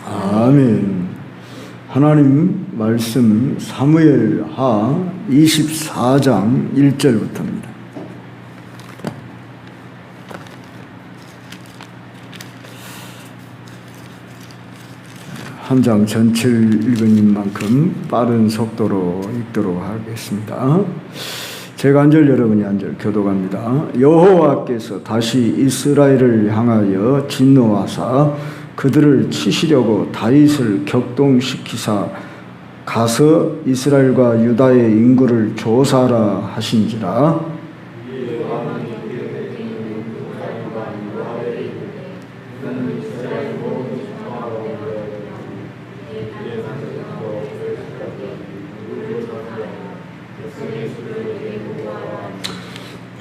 아멘. 하나님 말씀 사무엘하 24장 1절부터입니다. 한 장 전체를 읽은 만큼 빠른 속도로 읽도록 하겠습니다. 제가 한 절, 여러분이 한 절 교독합니다. 여호와께서 다시 이스라엘을 향하여 진노하사 그들을 치시려고 다윗을 격동시키사 가서 이스라엘과 유다의 인구를 조사하라 하신지라.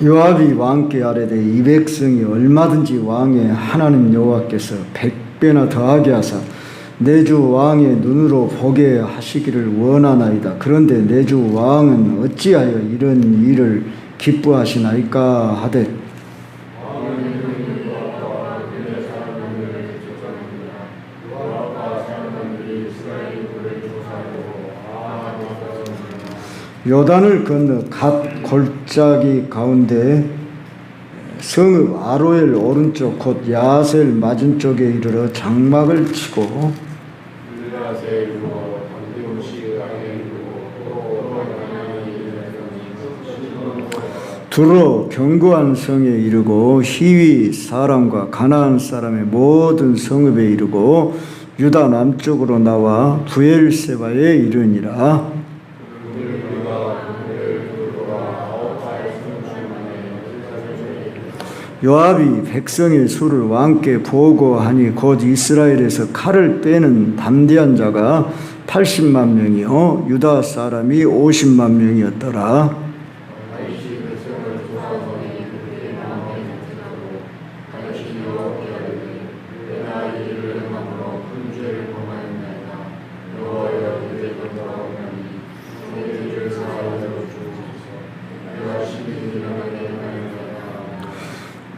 요압이 왕께 아뢰되 이 백성이 얼마든지 왕의 하나님 여호와께서 100배나 더하게 하사 내 주 왕의 눈으로 보게 하시기를 원하나이다. 그런데 내 주 왕은 어찌하여 이런 일을 기뻐하시나이까 하되 요단을 건너 갓 골짜기 가운데 성읍 아로엘 오른쪽 곧 야셀 맞은쪽에 이르러 장막을 치고 두로 견고한 성에 이르고 히위 사람과 가나안 사람의 모든 성읍에 이르고 유다 남쪽으로 나와 부엘세바에 이르니라. 요압이 백성의 수를 왕께 보고하니 곧 이스라엘에서 칼을 빼는 담대한 자가 80만 명이요 유다 사람이 50만 명이었더라.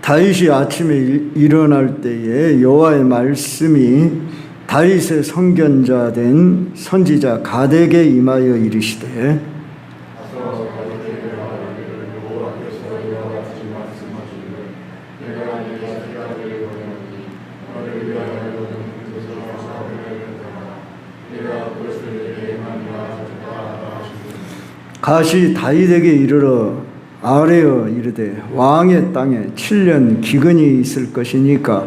다윗이 아침에 일어날 때에 여호와의 말씀이 다윗의 선견자 된 선지자 가덱에 임하여 이르시되 갓이 다윗에게 이르러 아뢰어 이르되 왕의 땅에 7년 기근이 있을 것이니까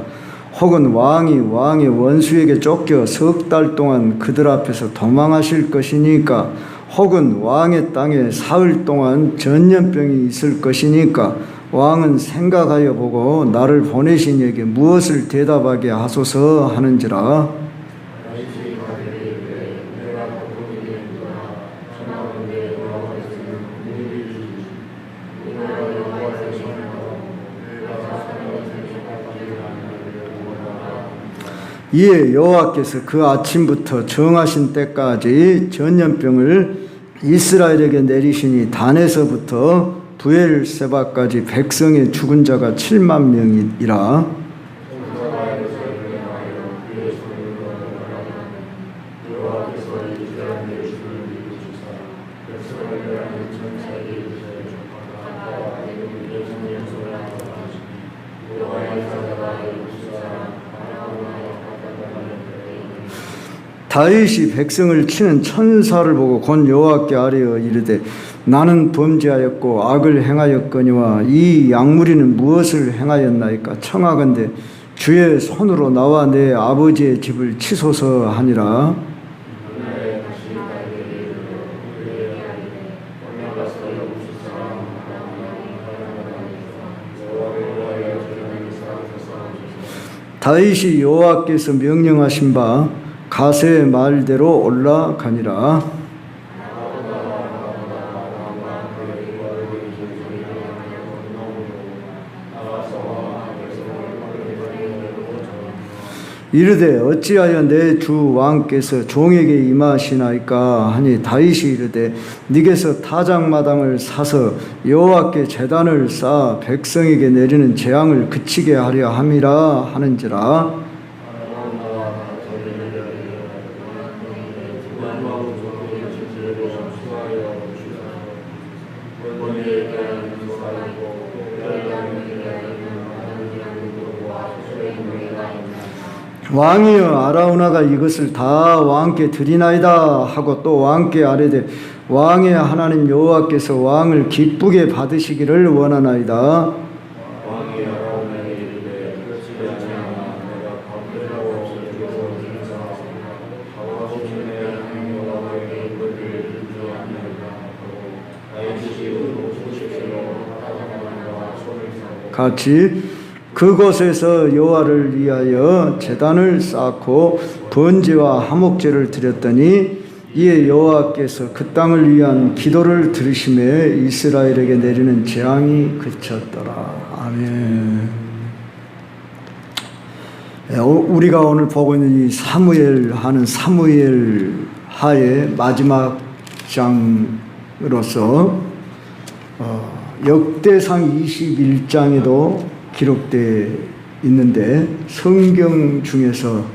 혹은 왕이 왕의 원수에게 쫓겨 석 달 동안 그들 앞에서 도망하실 것이니까 혹은 왕의 땅에 사흘 동안 전염병이 있을 것이니까 왕은 생각하여 보고 나를 보내신 이에게 무엇을 대답하게 하소서 하는지라. 이에 여호와께서 그 아침부터 정하신 때까지 전염병을 이스라엘에게 내리시니 단에서부터 부엘세바까지 백성의 죽은 자가 7만 명이라. 다윗이 백성을 치는 천사를 보고 곧 여호와께 아뢰어 이르되 나는 범죄하였고 악을 행하였거니와 이 양무리는 무엇을 행하였나이까 청하건대 주의 손으로 나와 내 아버지의 집을 치소서 하니라. 다윗이 여호와께서 명령하신 바 가세의 말대로 올라가니라. 이르되 어찌하여 내 주 왕께서 종에게 임하시나이까 하니 다윗이 이르되 네게서 타작마당을 사서 여호와께 제단을 쌓아 백성에게 내리는 재앙을 그치게 하려 함이라 하는지라. 왕이여 아라우나가 이것을 다 왕께 드리나이다 하고 또 왕께 아뢰되 왕의 하나님 여호와께서 왕을 기쁘게 받으시기를 원하나이다. 같이 그곳에서 여호와를 위하여 제단을 쌓고 번제와 화목제를 드렸더니 이에 여호와께서 그 땅을 위한 기도를 들으심에 이스라엘에게 내리는 재앙이 그쳤더라. 아멘. 우리가 오늘 보고 있는 이 사무엘 하는 사무엘 하의 마지막 장으로서 역대상 21장에도 기록되어 있는데 성경 중에서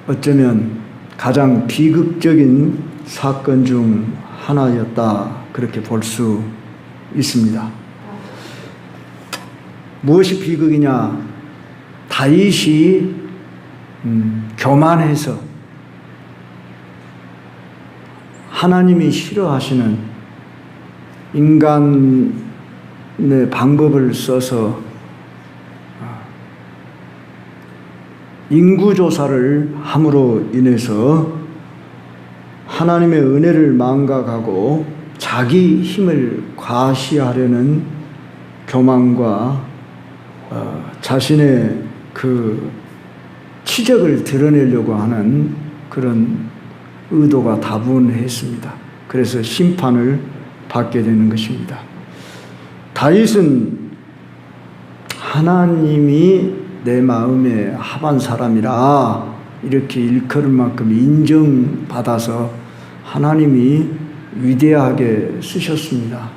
어쩌면 가장 비극적인 사건 중 하나였다 그렇게 볼 수 있습니다. 무엇이 비극이냐? 다윗이 교만해서 하나님이 싫어하시는 인간의 방법을 써서 인구조사를 함으로 인해서 하나님의 은혜를 망각하고 자기 힘을 과시하려는 교만과 자신의 그 치적을 드러내려고 하는 그런 의도가 다분했습니다. 그래서 심판을 받게 되는 것입니다. 다윗은 하나님이 내 마음에 합한 사람이라 이렇게 일컬을 만큼 인정받아서 하나님이 위대하게 쓰셨습니다.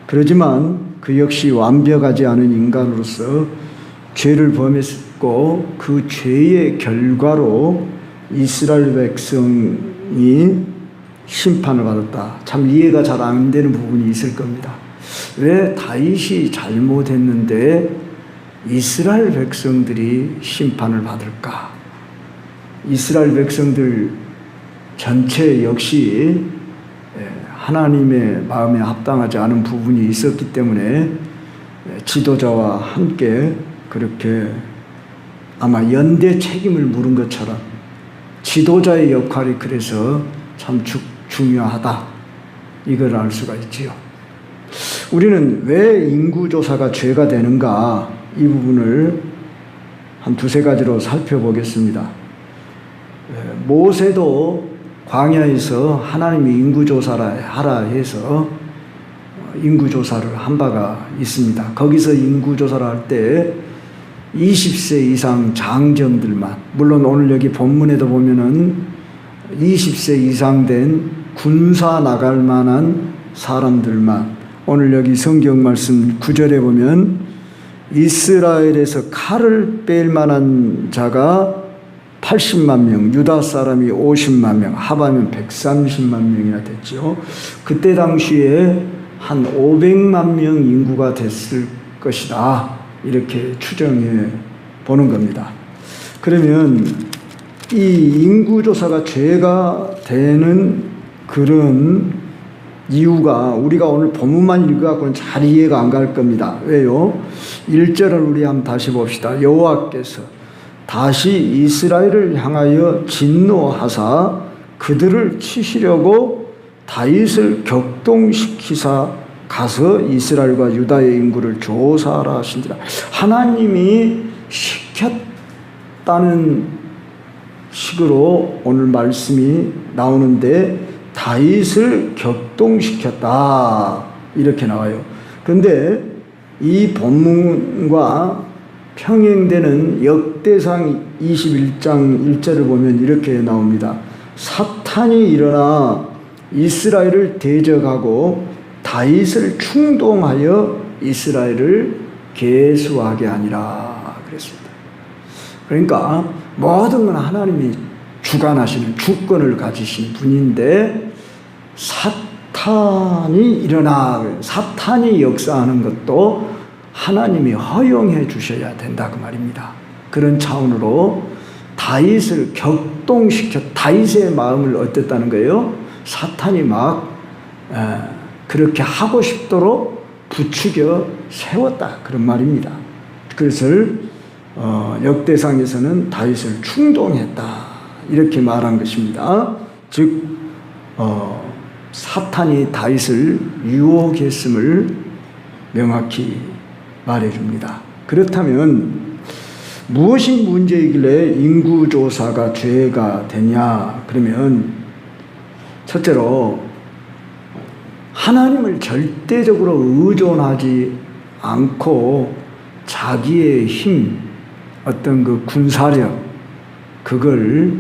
그렇지만 그 역시 완벽하지 않은 인간으로서 죄를 범했고 그 죄의 결과로 이스라엘 백성이 심판을 받았다. 참 이해가 잘 안 되는 부분이 있을 겁니다. 왜 다윗이 잘못했는데 이스라엘 백성들이 심판을 받을까? 이스라엘 백성들 전체 역시 하나님의 마음에 합당하지 않은 부분이 있었기 때문에 지도자와 함께 그렇게 아마 연대 책임을 물은 것처럼 지도자의 역할이 그래서 참 중요하다. 이걸 알 수가 있지요. 우리는 왜 인구조사가 죄가 되는가? 이 부분을 한 두세 가지로 살펴보겠습니다. 모세도 광야에서 하나님이 인구조사를 하라 해서 인구조사를 한 바가 있습니다. 거기서 인구조사를 할 때 20세 이상 장정들만, 물론 오늘 여기 본문에도 보면은 20세 이상 된 군사 나갈 만한 사람들만, 오늘 여기 성경 말씀 9절에 보면 이스라엘에서 칼을 뺄 만한 자가 80만 명, 유다 사람이 50만 명, 합하면 130만 명이나 됐죠. 그때 당시에 한 500만 명 인구가 됐을 것이다. 이렇게 추정해 보는 겁니다. 그러면 이 인구조사가 죄가 되는 그런 이유가 우리가 오늘 본문만 읽어갖고는 잘 이해가 안 갈 겁니다. 왜요? 1절을 우리 한번 다시 봅시다. 여호와께서 다시 이스라엘을 향하여 진노하사 그들을 치시려고 다윗을 격동시키사 가서 이스라엘과 유다의 인구를 조사하라 하신지라. 하나님이 시켰다는 식으로 오늘 말씀이 나오는데 다윗을 격동시켰다 이렇게 나와요. 그런데 이 본문과 평행되는 역대상 21장 1절을 보면 이렇게 나옵니다. 사탄이 일어나 이스라엘을 대적하고 다윗을 충동하여 이스라엘을 계수하게 하니라 그랬습니다. 그러니까 모든 건 하나님이 주관하시는 주권을 가지신 분인데 사탄이 일어나, 사탄이 역사하는 것도 하나님이 허용해 주셔야 된다 그 말입니다. 그런 차원으로 다윗을 격동시켜 다윗의 마음을 어땠다는 거예요? 사탄이 막 그렇게 하고 싶도록 부추겨 세웠다 그런 말입니다. 그것을 역대상에서는 다윗을 충동했다 이렇게 말한 것입니다. 즉 사탄이 다윗을 유혹했음을 명확히 말해줍니다. 그렇다면 무엇이 문제이길래 인구조사가 죄가 되냐? 그러면 첫째로 하나님을 절대적으로 의존하지 않고 자기의 힘, 어떤 그 군사력, 그걸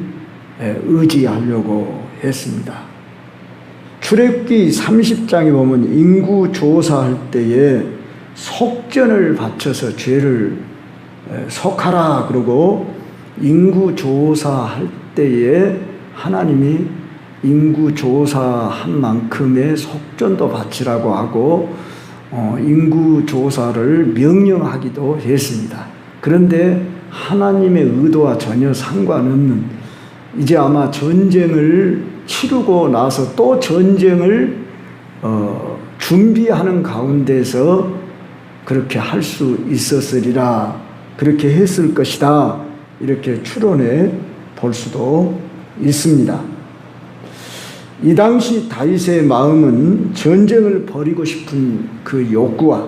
의지하려고 했습니다. 출애굽기 30장에 보면 인구조사할 때에 속전을 바쳐서 죄를 속하라 그러고 인구조사할 때에 하나님이 인구조사한 만큼의 속전도 바치라고 하고 인구조사를 명령하기도 했습니다. 그런데 하나님의 의도와 전혀 상관없는 이제 아마 전쟁을 치르고 나서 또 전쟁을 준비하는 가운데서 그렇게 할 수 있었으리라 그렇게 했을 것이다 이렇게 추론해 볼 수도 있습니다. 이 당시 다윗의 마음은 전쟁을 벌이고 싶은 그 욕구와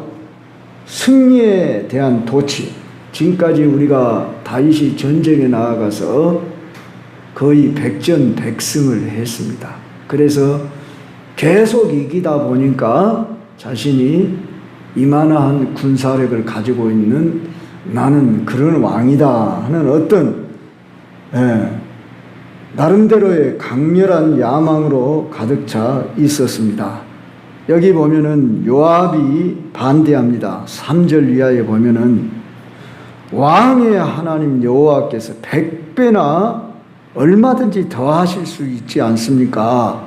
승리에 대한 도취, 지금까지 우리가 다윗이 전쟁에 나아가서 거의 백전백승을 했습니다. 그래서 계속 이기다 보니까 자신이 이만한 군사력을 가지고 있는 나는 그런 왕이다 하는 어떤 나름대로의 강렬한 야망으로 가득 차 있었습니다. 여기 보면은 요압이 반대합니다. 3절 이하에 보면은 왕의 하나님 여호와께서 100배나 얼마든지 더 하실 수 있지 않습니까?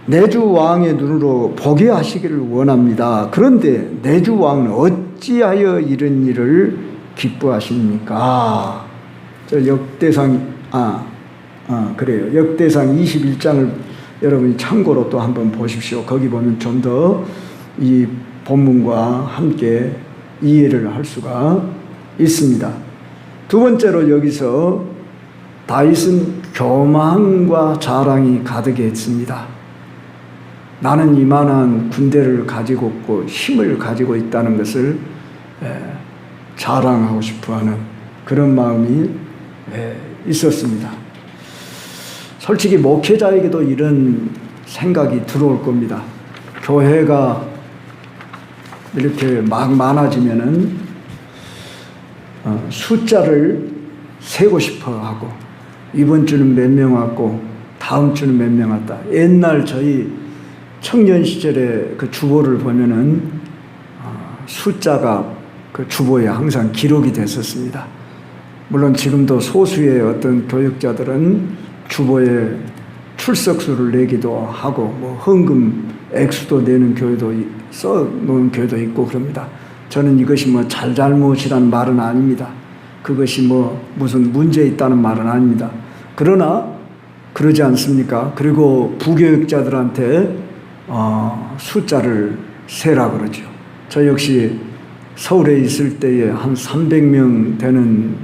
내주 왕의 눈으로 보게 하시기를 원합니다. 그런데 내주 왕은 어찌하여 이런 일을 기뻐하십니까? 저 역대상 그래요. 역대상 21장을 여러분이 참고로 또 한번 보십시오. 거기 보면 좀 더 이 본문과 함께 이해를 할 수가 있습니다. 두 번째로 여기서 다윗은 교만과 자랑이 가득했습니다. 나는 이만한 군대를 가지고 있고 힘을 가지고 있다는 것을 자랑하고 싶어하는 그런 마음이 있었습니다. 솔직히 목회자에게도 이런 생각이 들어올 겁니다. 교회가 이렇게 막 많아지면은 숫자를 세고 싶어 하고 이번 주는 몇 명 왔고 다음 주는 몇 명 왔다. 옛날 저희 청년 시절에 그 주보를 보면은 숫자가 그 주보에 항상 기록이 됐었습니다. 물론 지금도 소수의 어떤 교육자들은 주보에 출석수를 내기도 하고 뭐 헌금 액수도 내는 교회도 써놓은 교회도 있고 그럽니다. 저는 이것이 뭐 잘잘못이라는 말은 아닙니다. 그것이 뭐 무슨 문제 있다는 말은 아닙니다. 그러나 그러지 않습니까? 그리고 부교육자들한테 숫자를 세라 그러죠. 저 역시 서울에 있을 때에 한 300명 되는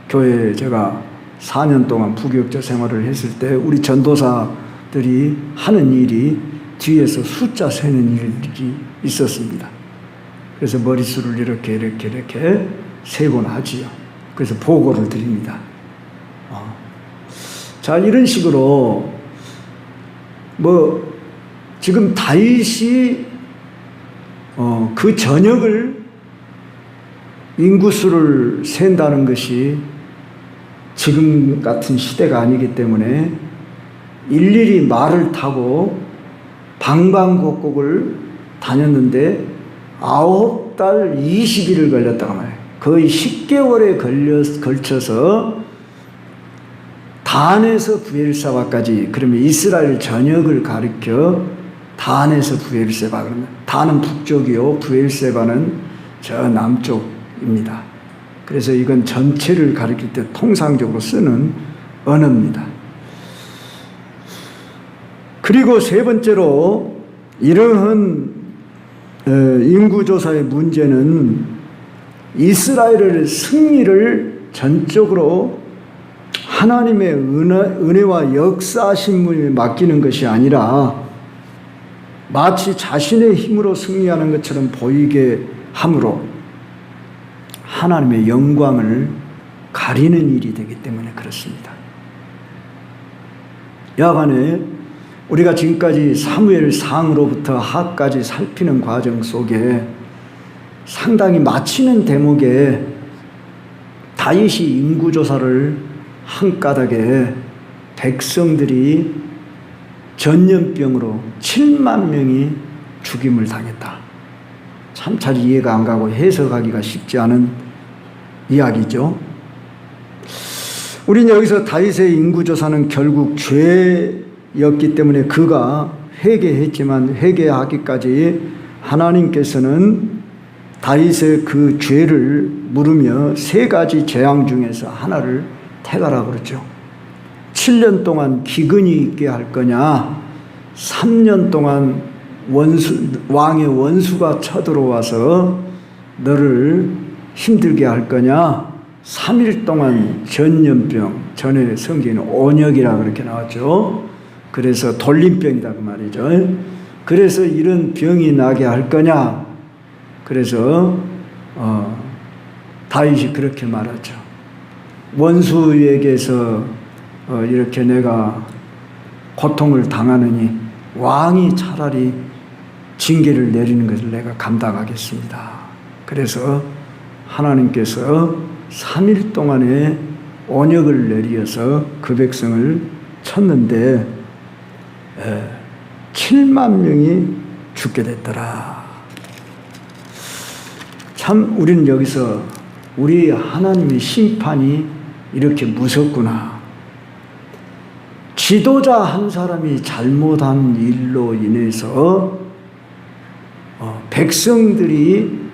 교회에 제가 4년 동안 부교육자 생활을 했을 때 우리 전도사들이 하는 일이 뒤에서 숫자 세는 일이 있었습니다. 그래서 머릿수를 이렇게 세곤 하지요. 그래서 보고를 드립니다. 자, 이런 식으로 뭐 지금 다윗이 그 전역을 인구수를 센다는 것이 지금 같은 시대가 아니기 때문에 일일이 말을 타고 방방곡곡을 다녔는데 9달 20일을 걸렸다고 말해요. 거의 10개월에 걸쳐서 단에서 부엘사바까지, 그러면 이스라엘 전역을 가리켜 단에서 부엘세바, 그러면 단은 북쪽이요 부엘세바는 저 남쪽입니다. 그래서 이건 전체를 가리킬 때 통상적으로 쓰는 언어입니다. 그리고 세 번째로 이러한 인구조사의 문제는 이스라엘의 승리를 전적으로 하나님의 은혜와 역사하심을 맡기는 것이 아니라 마치 자신의 힘으로 승리하는 것처럼 보이게 함으로 하나님의 영광을 가리는 일이 되기 때문에 그렇습니다. 야간에 우리가 지금까지 사무엘상으로부터 하까지 살피는 과정 속에 상당히 마치는 대목에 다윗이 인구조사를 한 까닭에 백성들이 전염병으로 7만 명이 죽임을 당했다. 참 잘 이해가 안 가고 해석하기가 쉽지 않은 이야기죠. 우리는 여기서 다윗의 인구조사는 결국 죄였기 때문에 그가 회개했지만 회개하기까지 하나님께서는 다윗의 그 죄를 물으며 세 가지 재앙 중에서 하나를 택하라 그러죠. 7년 동안 기근이 있게 할 거냐, 3년 동안 왕의 원수가 쳐들어와서 너를 힘들게 할 거냐, 3일 동안 전염병, 전에 성경에는 온역이라 그렇게 나왔죠. 그래서 돌림병이다 그 말이죠. 그래서 이런 병이 나게 할 거냐. 그래서 다윗이 그렇게 말하죠. 원수에게서 이렇게 내가 고통을 당하느니 왕이 차라리 징계를 내리는 것을 내가 감당하겠습니다. 그래서 하나님께서 3일 동안의 온역을 내리어서 그 백성을 쳤는데 7만 명이 죽게 됐더라. 참 우리는 여기서 우리 하나님의 심판이 이렇게 무섭구나. 지도자 한 사람이 잘못한 일로 인해서 백성들이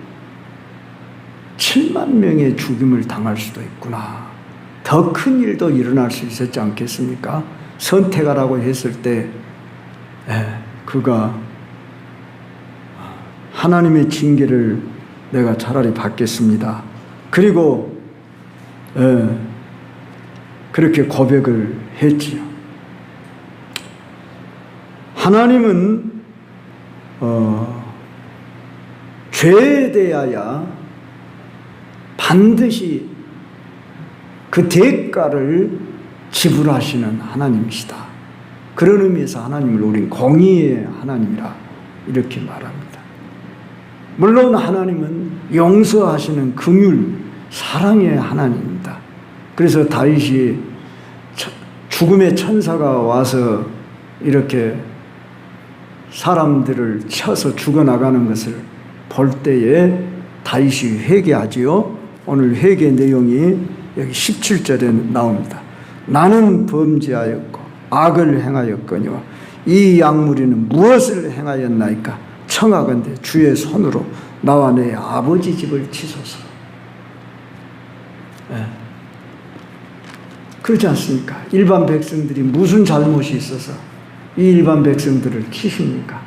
7만 명의 죽임을 당할 수도 있구나. 더 큰 일도 일어날 수 있었지 않겠습니까? 선택하라고 했을 때 그가 하나님의 징계를 내가 차라리 받겠습니다. 그리고 그렇게 고백을 했지요. 하나님은 죄에 대하여 반드시 그 대가를 지불하시는 하나님이시다. 그런 의미에서 하나님을 우린 공의의 하나님이라 이렇게 말합니다. 물론 하나님은 용서하시는 긍휼, 사랑의 하나님입니다. 그래서 다윗이 죽음의 천사가 와서 이렇게 사람들을 쳐서 죽어나가는 것을 볼 때에 다윗이 회개하지요. 오늘 회개 내용이 여기 17절에 나옵니다. 나는 범죄하였고 악을 행하였거니와 이 약무리는 무엇을 행하였나이까? 청하건대 주의 손으로 나와 내 아버지 집을 치소서. 그렇지 않습니까? 일반 백성들이 무슨 잘못이 있어서 이 일반 백성들을 치십니까?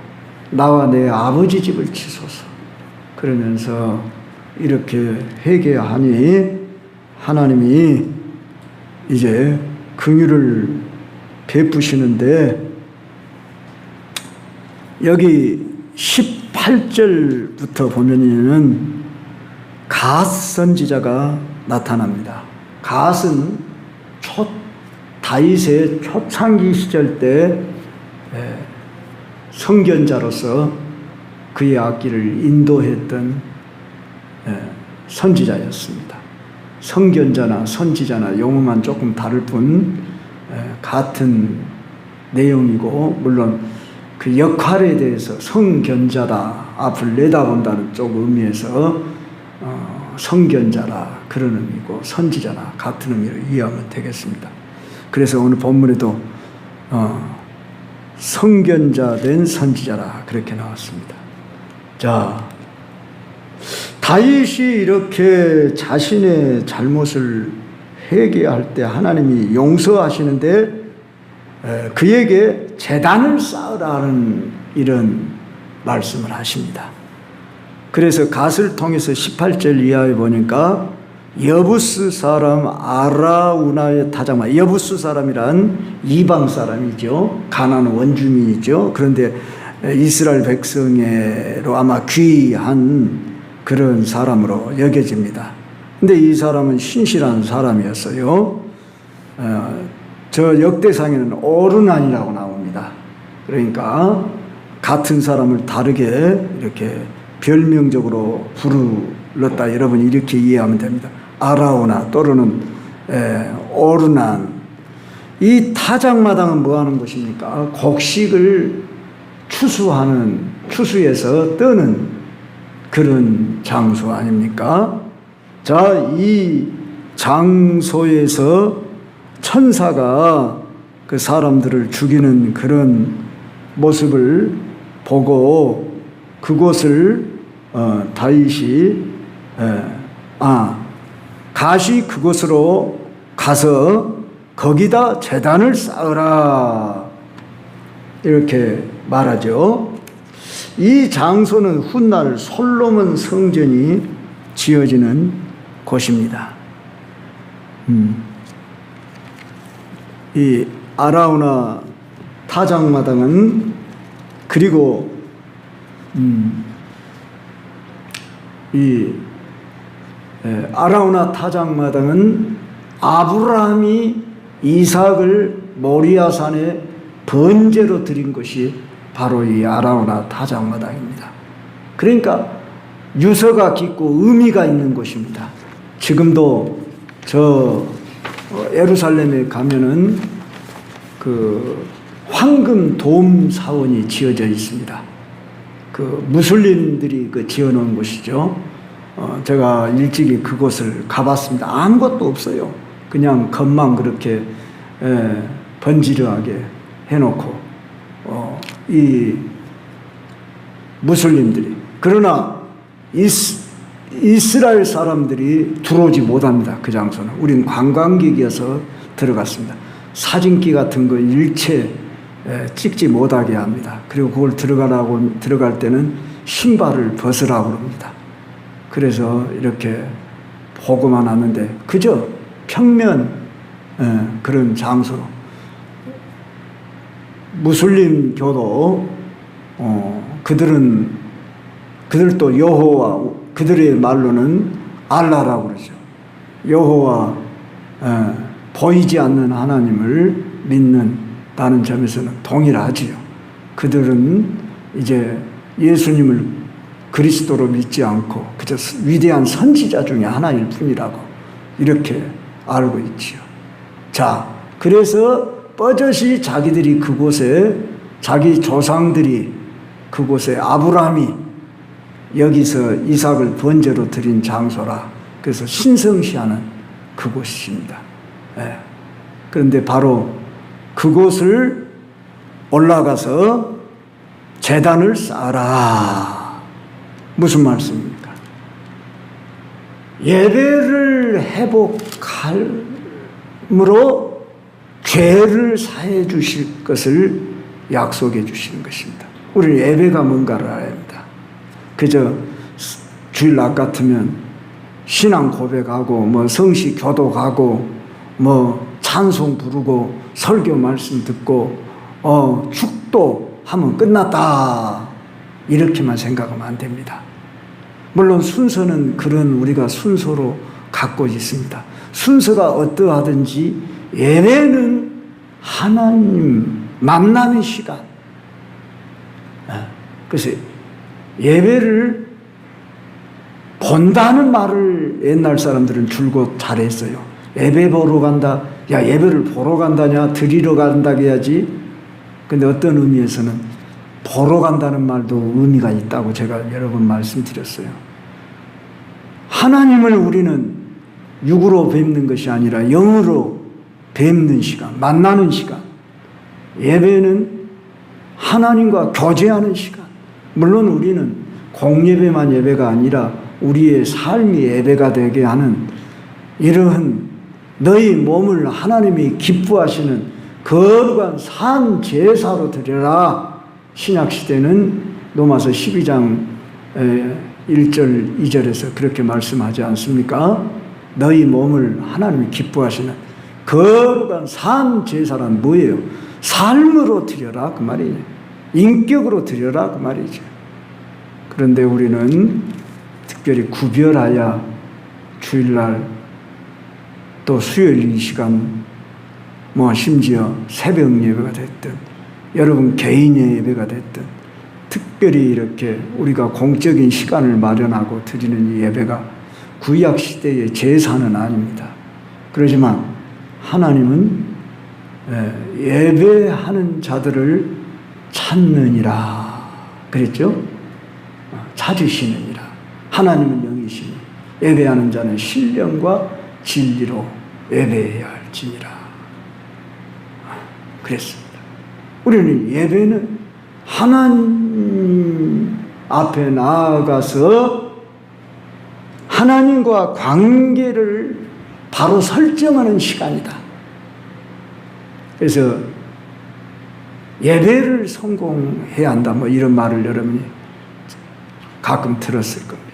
나와 내 아버지 집을 치소서. 그러면서 이렇게 회개하니 하나님이 이제 긍휼을 베푸시는데 여기 18절부터 보면은 갓 선지자가 나타납니다. 갓은 다윗의 초창기 시절 때 선견자로서 그의 앞길을 인도했던 선지자였습니다. 선견자나 선지자나 용어만 조금 다를 뿐 같은 내용이고, 물론 그 역할에 대해서 선견자다, 앞을 내다본다는 쪽 의미에서 선견자라 그런 의미고 선지자나 같은 의미로 이해하면 되겠습니다. 그래서 오늘 본문에도 선견자 된 선지자라 그렇게 나왔습니다. 자, 다윗이 이렇게 자신의 잘못을 회개할 때 하나님이 용서하시는데 그에게 제단을 쌓으라는 이런 말씀을 하십니다. 그래서 갓을 통해서 18절 이하에 보니까 여부스 사람 아라우나의 타작마, 여부스 사람이란 이방 사람이죠. 가나안 원주민이죠. 그런데 이스라엘 백성으로 아마 귀한 그런 사람으로 여겨집니다. 근데 이 사람은 신실한 사람이었어요. 저 역대상에는 오르난이라고 나옵니다. 그러니까 같은 사람을 다르게 이렇게 별명적으로 부르렀다. 여러분이 이렇게 이해하면 됩니다. 아라우나 또는 오르난. 이 타작마당은 뭐 하는 곳입니까? 곡식을 추수해서 뜨는 그런 장소 아닙니까? 자, 이 장소에서 천사가 그 사람들을 죽이는 그런 모습을 보고 그곳을 다윗이 갓이 그곳으로 가서 거기다 제단을 쌓으라 이렇게 말하죠. 이 장소는 훗날 솔로몬 성전이 지어지는 곳입니다. 이 아라우나 타작마당은 그리고 이 아라우나 타작마당은 아브라함이 이삭을 모리아산에 번제로 드린 것이 바로 이 아라우나 타작마당입니다. 그러니까 유서가 깊고 의미가 있는 곳입니다. 지금도 저 예루살렘에 가면은 그 황금 돔 사원이 지어져 있습니다. 그 무슬림들이 그 지어놓은 곳이죠. 제가 일찍이 그곳을 가봤습니다. 아무것도 없어요. 그냥 겉만 그렇게 번지르하게 해놓고 이 무슬림들이 그러나 이스라엘 사람들이 들어오지 못합니다. 그 장소는. 우린 관광객이어서 들어갔습니다. 사진기 같은 거 일체 찍지 못하게 합니다. 그리고 그걸 들어갈 때는 신발을 벗으라고 합니다. 그래서 이렇게 보고만 하는데 그저 평면 그런 장소로 무슬림 교도 그들도 여호와 그들의 말로는 알라라고 그러죠. 여호와 보이지 않는 하나님을 믿는다는 점에서는 동일하지요. 그들은 이제 예수님을 그리스도로 믿지 않고 그저 위대한 선지자 중에 하나일 뿐이라고 이렇게 알고 있지요. 자, 그래서 뻐젓이 자기들이 그곳에 자기 조상들이 그곳에 아브라함이 여기서 이삭을 번제로 드린 장소라 그래서 신성시하는 그곳입니다. 그런데 바로 그곳을 올라가서 제단을 쌓아라. 무슨 말씀입니까? 예배를 회복함으로 죄를 사해 주실 것을 약속해 주시는 것입니다. 우리는 예배가 뭔가를 알아야 합니다. 그저 주일 낮 같으면 신앙 고백하고 뭐 성시 교독하고 뭐 찬송 부르고 설교 말씀 듣고 축도하면 끝났다 이렇게만 생각하면 안 됩니다. 물론 순서는 그런 우리가 순서로 갖고 있습니다. 순서가 어떠하든지 예배는 하나님 만남의 시간. 그래서 예배를 본다는 말을 옛날 사람들은 줄곧 잘했어요. 예배 보러 간다. 야, 예배를 보러 간다냐? 드리러 간다 해야지. 근데 어떤 의미에서는 보러 간다는 말도 의미가 있다고 제가 여러 번 말씀드렸어요. 하나님을 우리는 육으로 뵙는 것이 아니라 영으로 뵙는 시간, 만나는 시간. 예배는 하나님과 교제하는 시간. 물론 우리는 공예배만 예배가 아니라 우리의 삶이 예배가 되게 하는 이러한 너희 몸을 하나님이 기뻐하시는 거룩한 산 제사로 드려라. 신약시대는 로마서 12장 1절 2절에서 그렇게 말씀하지 않습니까? 너희 몸을 하나님이 기뻐하시는 거룩한 산 제사란 뭐예요? 삶으로 드려라 그 말이에요. 인격으로 드려라 그 말이죠. 그런데 우리는 특별히 구별하여 주일날 또 수요일 이 시간 심지어 새벽 예배가 됐든 여러분 개인의 예배가 됐든 특별히 이렇게 우리가 공적인 시간을 마련하고 드리는 이 예배가 구약 시대의 제사는 아닙니다. 그렇지만 하나님은 예배하는 자들을 찾느니라 그랬죠? 찾으시느니라. 하나님은 영이시니 예배하는 자는 신령과 진리로 예배해야 할지니라. 그랬습니다. 우리는 예배는 하나님 앞에 나아가서 하나님과 관계를 바로 설정하는 시간이다. 그래서 예배를 성공해야 한다. 이런 말을 여러분이 가끔 들었을 겁니다.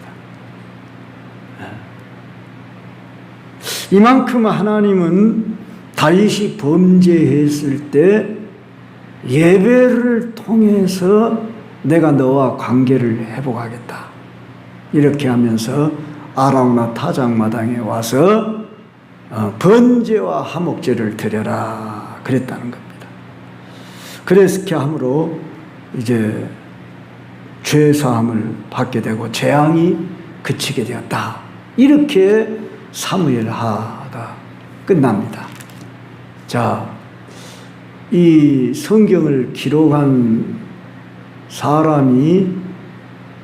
이만큼 하나님은 다윗이 범죄했을 때 예배를 통해서 내가 너와 관계를 회복하겠다. 이렇게 하면서 아라우나 타작마당에 와서 번제와 화목제를 드려라 그랬다는 겁니다. 그렇게 함으로 이제 죄사함을 받게 되고 재앙이 그치게 되었다. 이렇게 사무엘하가 끝납니다. 자, 이 성경을 기록한 사람이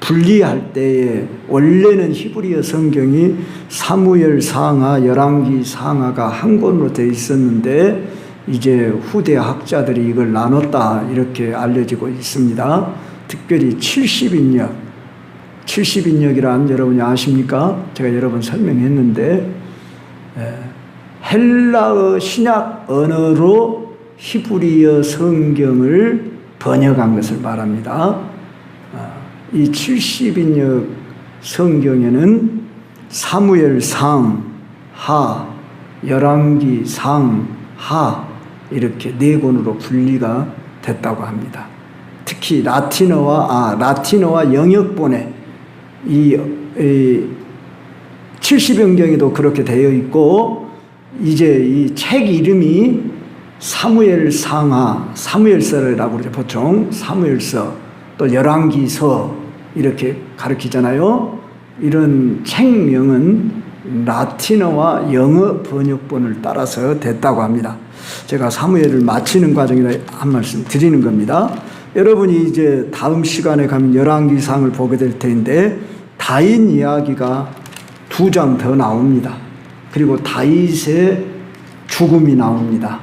분리할 때에 원래는 히브리어 성경이 사무엘 상하, 열왕기 상하가 한 권으로 되어 있었는데 이제 후대 학자들이 이걸 나눴다 이렇게 알려지고 있습니다. 특별히 70인역, 70인역이란 여러분이 아십니까? 제가 여러 번 설명했는데 헬라어 신약 언어로 히브리어 성경을 번역한 것을 말합니다. 이 70인역 성경에는 사무엘 상, 하, 열왕기 상, 하 이렇게 네 권으로 분리가 됐다고 합니다. 특히 라틴어와 영역본에 이 70인경에도 그렇게 되어 있고 이제 이 책 이름이 사무엘 상하, 사무엘서라고 그러죠. 보통 사무엘서 또 열왕기서 이렇게 가르치잖아요. 이런 책명은 라틴어와 영어 번역본을 따라서 됐다고 합니다. 제가 사무엘을 마치는 과정이라 한 말씀 드리는 겁니다. 여러분이 이제 다음 시간에 가면 열왕기상을 보게 될 텐데 다윗 이야기가 2장 더 나옵니다. 그리고 다윗의 죽음이 나옵니다.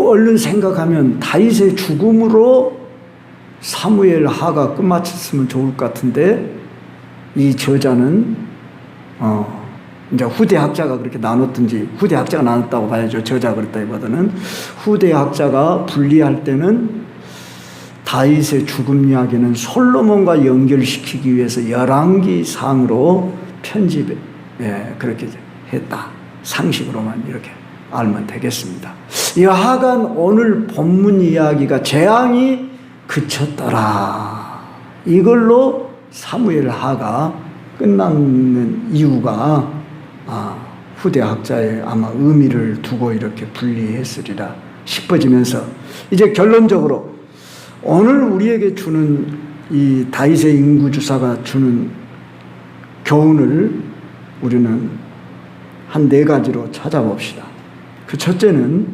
얼른 생각하면 다윗의 죽음으로 사무엘 하가 끝마쳤으면 좋을 것 같은데 이 저자는 이제 후대 학자가 그렇게 나눴든지 후대 학자가 나눴다고 봐야죠. 저자가 그랬다기보다는 후대 학자가 분리할 때는 다윗의 죽음 이야기는 솔로몬과 연결시키기 위해서 열왕기상으로 편집에 그렇게 했다. 상식으로만 이렇게 알면 되겠습니다. 여하간 오늘 본문 이야기가 재앙이 그쳤더라. 이걸로 사무엘 하가 끝나는 이유가 후대 학자의 아마 의미를 두고 이렇게 분리했으리라 싶어지면서 이제 결론적으로 오늘 우리에게 주는 이 다윗의 인구주사가 주는 교훈을 우리는 한 4가지로 찾아봅시다. 그 첫째는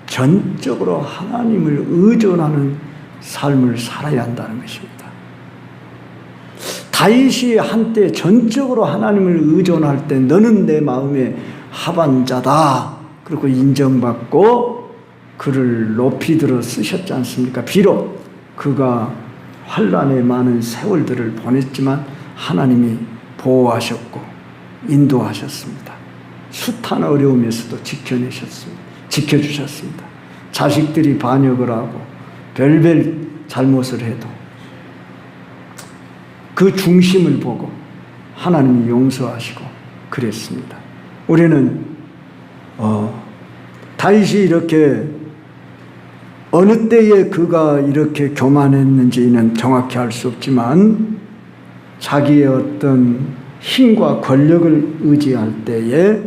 전적으로 하나님을 의존하는 삶을 살아야 한다는 것입니다. 다윗이 한때 전적으로 하나님을 의존할 때 너는 내 마음의 합한 자다. 그리고 인정받고 그를 높이 들어 쓰셨지 않습니까? 비록 그가 환난의 많은 세월들을 보냈지만 하나님이 보호하셨고 인도하셨습니다. 숱한 어려움에서도 지켜주셨습니다. 자식들이 반역을 하고 별별 잘못을 해도 그 중심을 보고 하나님이 용서하시고 그랬습니다. 우리는 다윗이 이렇게 어느 때에 그가 이렇게 교만했는지는 정확히 알 수 없지만 자기의 어떤 힘과 권력을 의지할 때에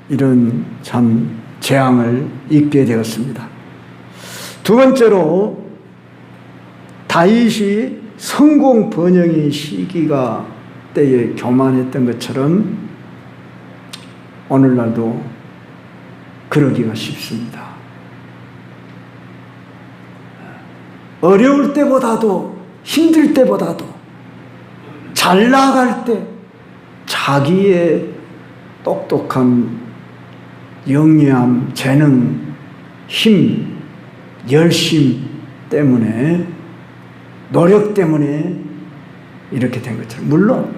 이런 참 재앙을 입게 되었습니다. 두 번째로 다윗이 성공 번영의 시기가 때에 교만했던 것처럼 오늘날도 그러기가 쉽습니다. 어려울 때보다도 힘들 때보다도 잘 나갈 때 자기의 똑똑함, 영리함, 재능, 힘, 열심 때문에 노력 때문에 이렇게 된 것처럼 물론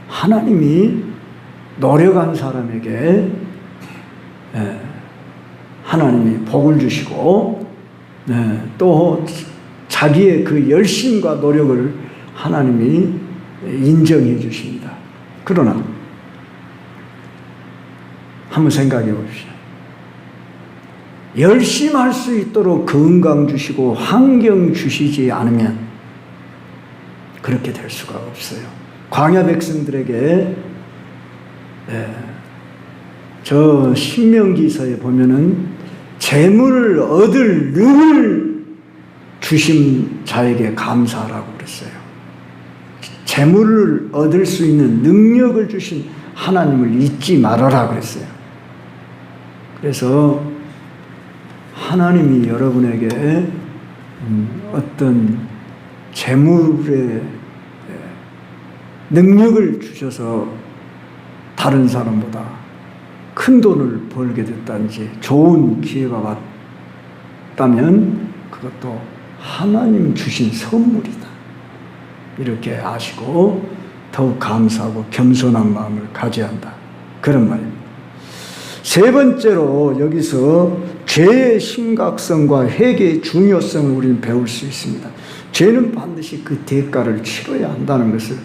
하나님이 노력한 사람에게 하나님이 복을 주시고 또 자기의 그 열심과 노력을 하나님이 인정해 주십니다. 그러나 한번 생각해 봅시다. 열심히 할 수 있도록 건강 주시고 환경 주시지 않으면 그렇게 될 수가 없어요. 광야 백성들에게 저 신명기서에 보면은 재물을 얻을 능을 주신 자에게 감사하라고 그랬어요. 재물을 얻을 수 있는 능력을 주신 하나님을 잊지 말아라 그랬어요. 그래서 하나님이 여러분에게 어떤 재물의 능력을 주셔서 다른 사람보다 큰 돈을 벌게 됐다든지 좋은 기회가 왔다면 그것도 하나님 주신 선물이다. 이렇게 아시고 더욱 감사하고 겸손한 마음을 가져야 한다. 그런 말입니다. 세 번째로 여기서 죄의 심각성과 회개의 중요성을 우리는 배울 수 있습니다. 죄는 반드시 그 대가를 치러야 한다는 것을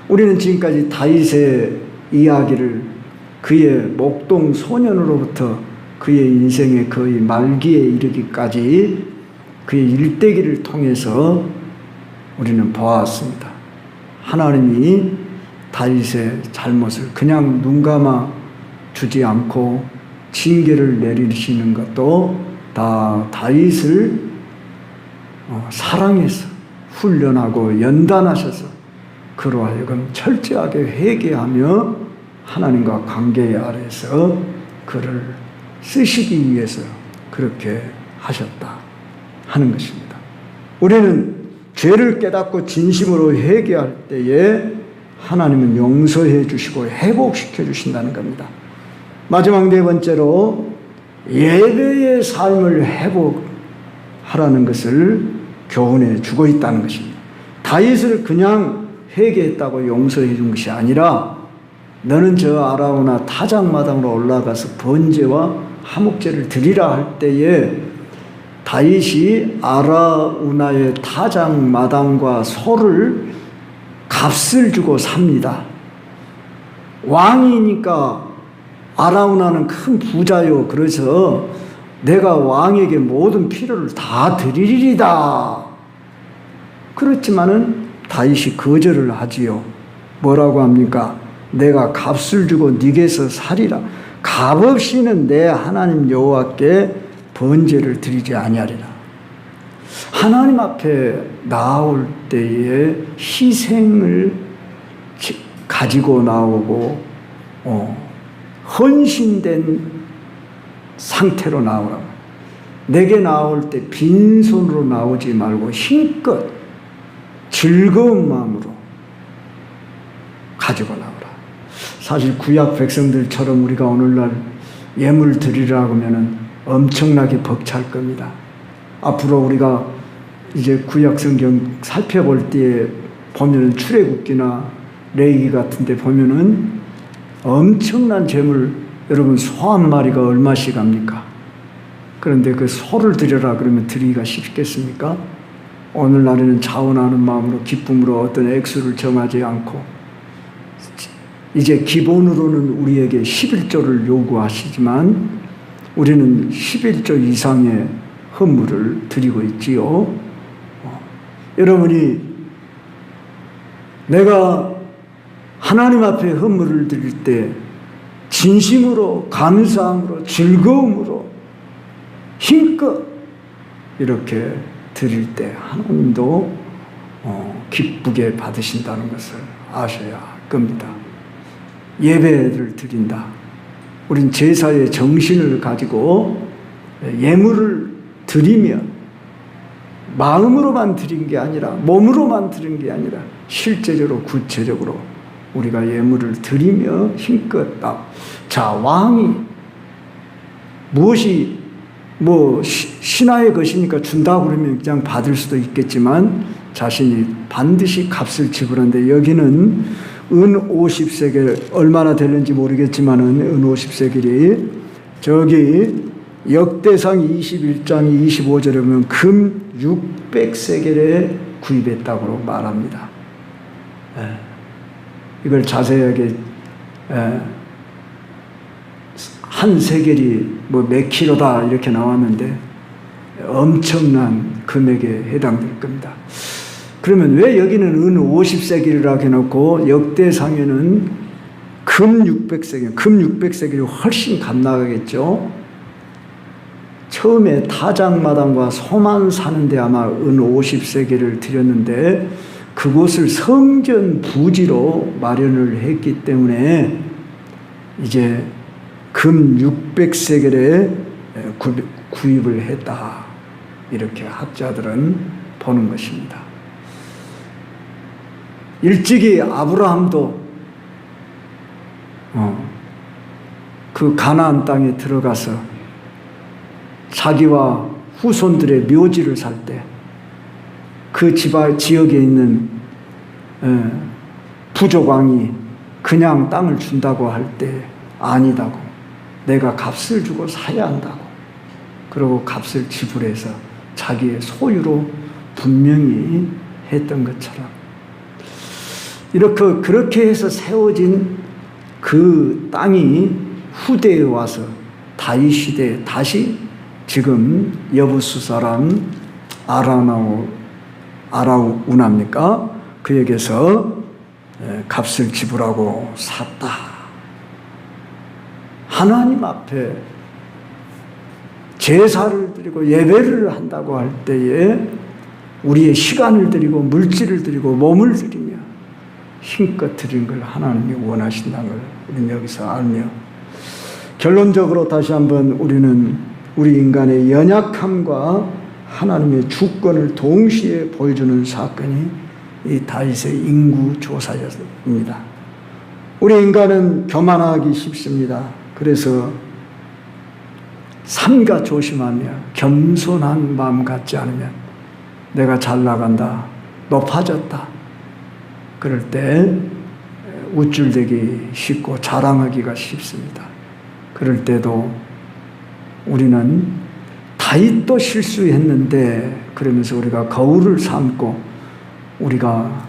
우리는 지금까지 다윗의 이야기를 그의 목동 소년으로부터 그의 인생의 거의 말기에 이르기까지 그의 일대기를 통해서 우리는 보았습니다. 하나님이 다윗의 잘못을 그냥 눈 감아 주지 않고 징계를 내리시는 것도 다 다윗을 사랑해서 훈련하고 연단하셔서 그로 하여금 철저하게 회개하며 하나님과 관계 아래에서 그를 쓰시기 위해서 그렇게 하셨다 하는 것입니다. 우리는 죄를 깨닫고 진심으로 회개할 때에 하나님은 용서해 주시고 회복시켜 주신다는 겁니다. 마지막 네 번째로 예배의 삶을 회복하라는 것을 교훈해 주고 있다는 것입니다. 다윗을 그냥 회개했다고 용서해 준 것이 아니라 너는 저 아라우나 타작마당으로 올라가서 번제와 화목제를 드리라 할 때에 다윗이 아라우나의 타작마당과 소를 값을 주고 삽니다. 왕이니까 아라우나는 큰 부자요. 그래서 내가 왕에게 모든 필요를 다 드리리다. 그렇지만은 다윗이 거절을 하지요. 뭐라고 합니까? 내가 값을 주고 네게서 살이라. 값 없이는 내 하나님 여호와께 번제를 드리지 아니하리라. 하나님 앞에 나올 때에 희생을 가지고 나오고 헌신된 상태로 나오라. 내게 나올 때 빈손으로 나오지 말고 힘껏 즐거운 마음으로 가지고 나오라. 사실 구약 백성들처럼 우리가 오늘날 예물 드리라고 하면은 엄청나게 벅찰 겁니다. 앞으로 우리가 이제 구약 성경 살펴볼 때에 보면은 출애굽기나 레위기 같은 데 보면은 엄청난 재물, 여러분 소 한 마리가 얼마씩 합니까? 그런데 그 소를 드려라 그러면 드리기가 쉽겠습니까? 오늘날에는 자원하는 마음으로 기쁨으로 어떤 액수를 정하지 않고 이제 기본으로는 우리에게 11조를 요구하시지만 우리는 11조 이상의 헌물을 드리고 있지요. 여러분이 내가 하나님 앞에 헌물을 드릴 때 진심으로 감사함으로 즐거움으로 힘껏 이렇게 드릴 때 하나님도 기쁘게 받으신다는 것을 아셔야 할 겁니다. 예배를 드린다. 우린 제사의 정신을 가지고 예물을 드리며 마음으로만 드린 게 아니라 몸으로만 드린 게 아니라 실제적으로 구체적으로 우리가 예물을 드리며 힘껏 자, 왕이 무엇이 신하의 것이니까 준다고 그러면 그냥 받을 수도 있겠지만 자신이 반드시 값을 지불하는데 여기는 은 50세겔 얼마나 되는지 모르겠지만은 은 50세겔이 저기 역대상 21장 25절에 보면 금 600세겔에 구입했다고 말합니다. 이걸 자세하게 한 세겔이 몇 킬로다 이렇게 나왔는데 엄청난 금액에 해당될 겁니다. 그러면 왜 여기는 은 50세겔이라고 해놓고 역대상에는 금 600세겔, 금 600세겔이 훨씬 값나가겠죠. 처음에 타작마당과 소만 사는데 아마 은 50세겔을 드렸는데 그곳을 성전 부지로 마련을 했기 때문에 이제 금 600세겔에 구입을 했다. 이렇게 학자들은 보는 것입니다. 일찍이 아브라함도 그 가나안 땅에 들어가서 자기와 후손들의 묘지를 살 때 그 지역에 있는 부족 왕이 그냥 땅을 준다고 할 때 아니다고, 내가 값을 주고 사야 한다고, 그리고 값을 지불해서 자기의 소유로 분명히 했던 것처럼 그렇게 해서 세워진 그 땅이 후대에 와서 다윗 시대에 다시 지금 여부수 사람 아라우나입니까? 그에게서 값을 지불하고 샀다. 하나님 앞에 제사를 드리고 예배를 한다고 할 때에 우리의 시간을 드리고 물질을 드리고 몸을 드리며 힘껏 드리는 걸 하나님이 원하신다는 걸 우리는 여기서 알며, 결론적으로 다시 한번 우리는 우리 인간의 연약함과 하나님의 주권을 동시에 보여주는 사건이 이 다윗의 인구 조사였습니다. 우리 인간은 교만하기 쉽습니다. 그래서 삼가 조심하며 겸손한 마음 갖지 않으면 내가 잘 나간다, 높아졌다, 그럴 때 우쭐대기 쉽고 자랑하기가 쉽습니다. 그럴 때도 우리는 다윗도 실수했는데 그러면서 우리가 거울을 삼고 우리가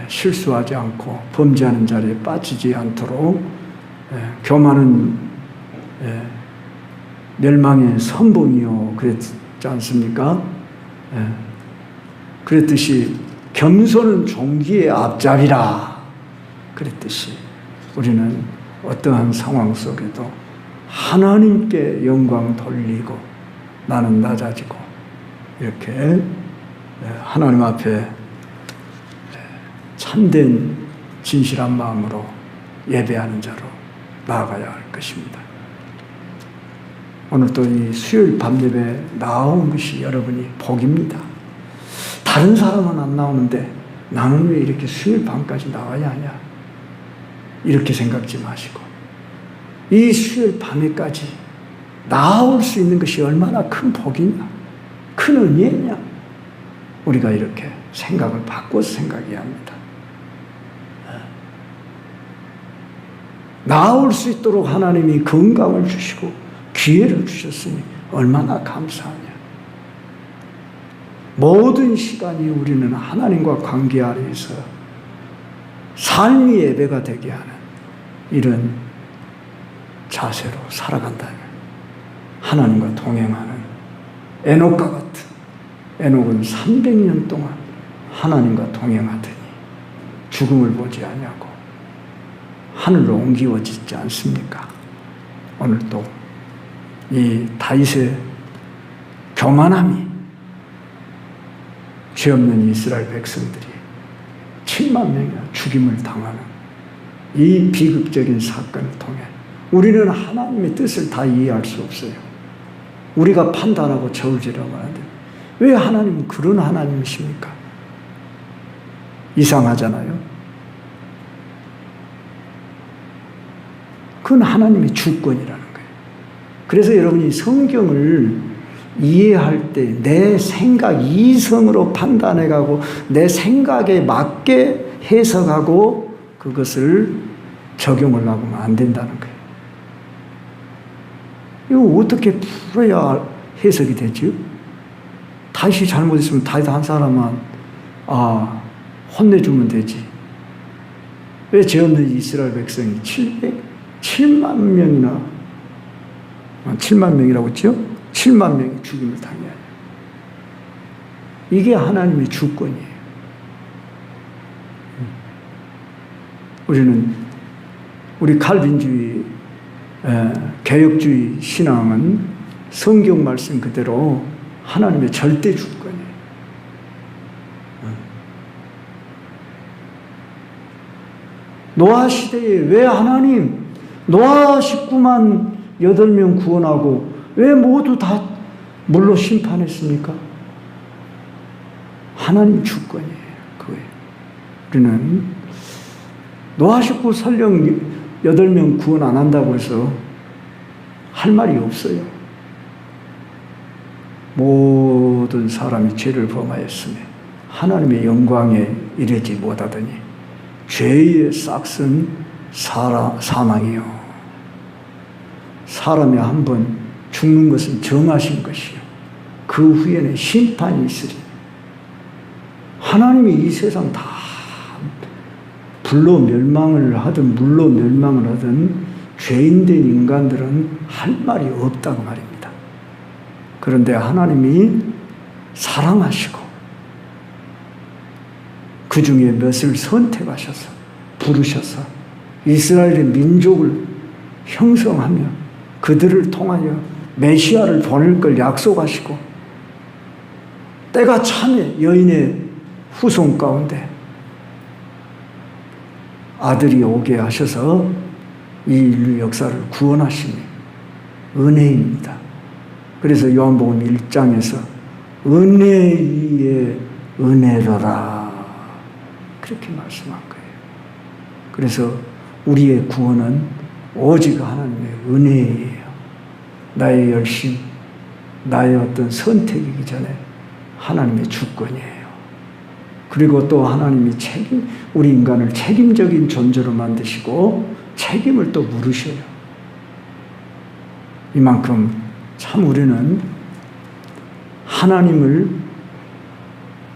실수하지 않고 범죄하는 자리에 빠지지 않도록, 교만은 멸망의 선봉이요 그랬지 않습니까? 그랬듯이 겸손은 종기의 앞잡이라 그랬듯이 우리는 어떠한 상황 속에도 하나님께 영광 돌리고 나는 낮아지고 이렇게 하나님 앞에 참된 진실한 마음으로 예배하는 자로 나아가야 할 것입니다. 오늘 또 이 수요일 밤 예배 나온 것이 여러분이 복입니다. 다른 사람은 안 나오는데 나는 왜 이렇게 수요일 밤까지 나와야 하냐, 이렇게 생각지 마시고 이 수요일 밤에까지 나올 수 있는 것이 얼마나 큰 복이냐, 큰 은혜냐, 우리가 이렇게 생각을 바꿔서 생각해야 합니다. 나올 수 있도록 하나님이 건강을 주시고 기회를 주셨으니 얼마나 감사하냐. 모든 시간이 우리는 하나님과 관계 아래에서 삶이 예배가 되게 하는 이런 자세로 살아간다면 하나님과 동행하는 에녹과 같은, 에녹은 300년 동안 하나님과 동행하더니 죽음을 보지 아니하고 하늘로 옮기워지지 않습니까? 오늘 또 이 다윗의 교만함이 죄 없는 이스라엘 백성들이 7만 명이나 죽임을 당하는 이 비극적인 사건을 통해 우리는 하나님의 뜻을 다 이해할 수 없어요. 우리가 판단하고 저울질하고 하는데 왜 하나님은 그런 하나님이십니까? 이상하잖아요. 그건 하나님의 주권이라는 거예요. 그래서 여러분이 성경을 이해할 때 내 생각 이성으로 판단해가고 내 생각에 맞게 해석하고 그것을 적용을 하면 안 된다는 거예요. 이거 어떻게 풀어야 해석이 되죠? 다윗이 잘못했으면 다윗 한 사람만 혼내주면 되지. 왜 죄 없는 이스라엘 백성이 7만 명이나 7만 명이라고 했죠? 7만 명이 죽임을 당해야 해요. 이게 하나님의 주권이에요. 우리 칼빈주의, 개혁주의 신앙은 성경 말씀 그대로 하나님의 절대 주권이에요. 노아 시대에 왜 하나님 노아 식구만 8명 구원하고 왜 모두 다 물로 심판했습니까? 하나님 주권이에요. 그거예요. 우리는 노아 식구 설령 8명 구원 안 한다고 해서 할 말이 없어요. 모든 사람이 죄를 범하였으며 하나님의 영광에 이르지 못하더니 죄의 싹은 사망이요. 사람이 한 번 죽는 것은 정하신 것이요. 그 후에는 심판이 있으리. 하나님이 이 세상 다 불로 멸망을 하든 물로 멸망을 하든 죄인된 인간들은 할 말이 없다고 말입니다. 그런데 하나님이 사랑하시고 그 중에 몇을 선택하셔서 부르셔서 이스라엘의 민족을 형성하며 그들을 통하여 메시아를 보낼 걸 약속하시고 때가 참에 여인의 후손 가운데 아들이 오게 하셔서 이 인류 역사를 구원하시니 은혜입니다. 그래서 요한복음 1장에서 은혜 위에 은혜로라 그렇게 말씀한 거예요. 그래서 우리의 구원은 오직 하나님의 은혜예요. 나의 열심, 나의 어떤 선택이기 전에 하나님의 주권이에요. 그리고 또 하나님이 우리 인간을 책임적인 존재로 만드시고 책임을 또 물으셔요. 이만큼 참 우리는 하나님을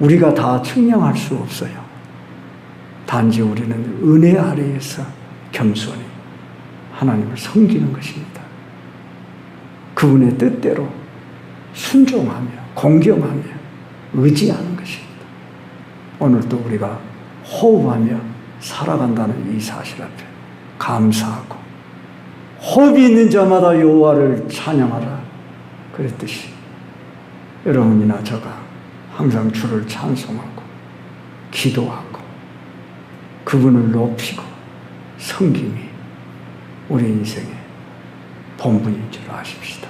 우리가 다 측량할 수 없어요. 단지 우리는 은혜 아래에서 겸손히 하나님을 섬기는 것입니다. 그분의 뜻대로 순종하며 공경하며 의지하는 것입니다. 오늘도 우리가 호흡하며 살아간다는 이 사실 앞에 감사하고 호흡이 있는 자마다 여호와를 찬양하라 그랬듯이 여러분이나 저가 항상 주를 찬송하고 기도하고 그분을 높이고 섬김이 우리 인생의 본분인 줄 아십시다.